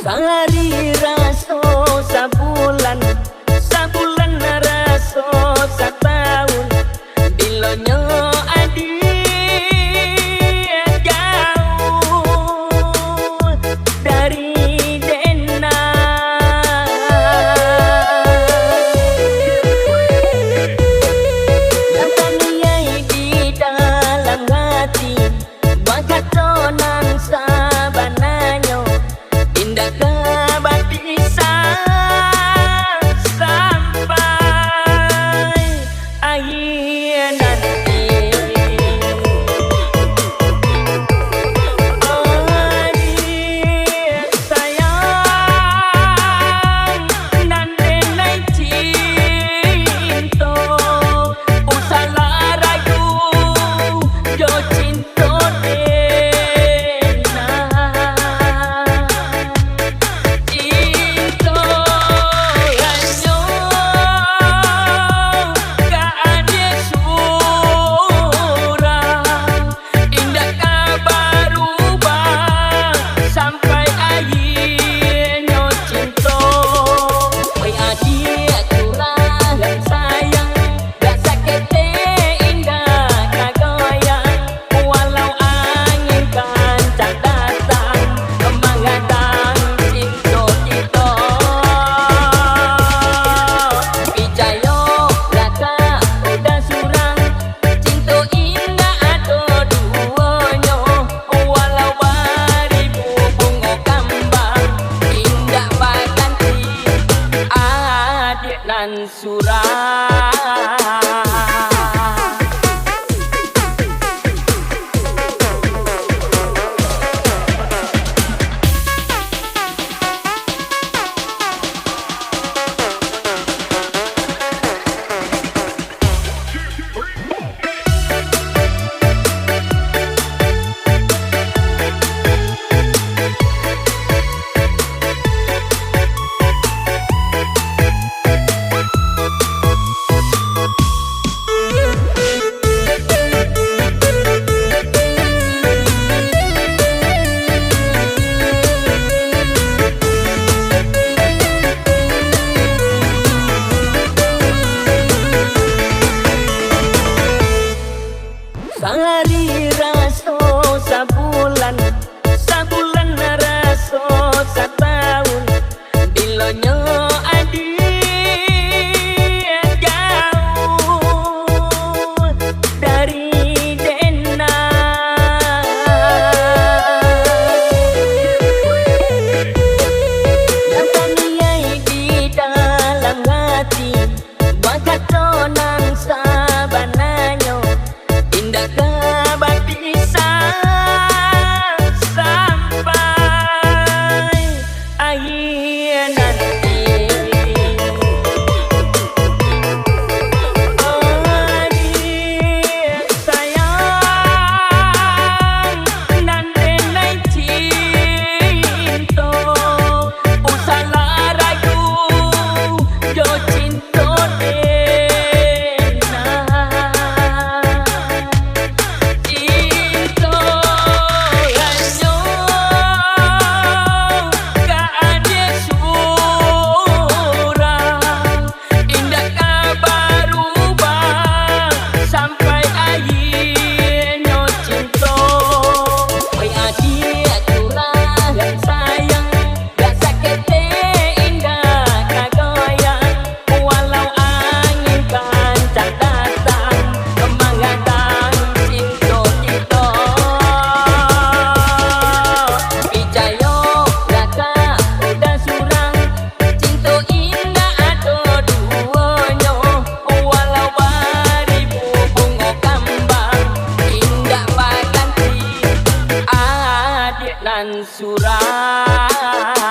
Sehari raso sabulan, sabulan raso setahun. Dilonyo adi jauh dari dena. Lataniai di dalam hati, bakat tonan sabananyo. Indah kebatisan sampai akhir nanti. Adik sayang nan denai cinta, usalah ragu jo cinta nan surah. Sehari raso sabulan, sabulan raso setahun. Dilonyo adi jauh dari dena. Lataniai di dalam hati, bakat tonan sabananyo. Indah kebatisan sampai akhir nanti. Adik sayang nan denai cinta, usalah ragu jo cinta nan surah.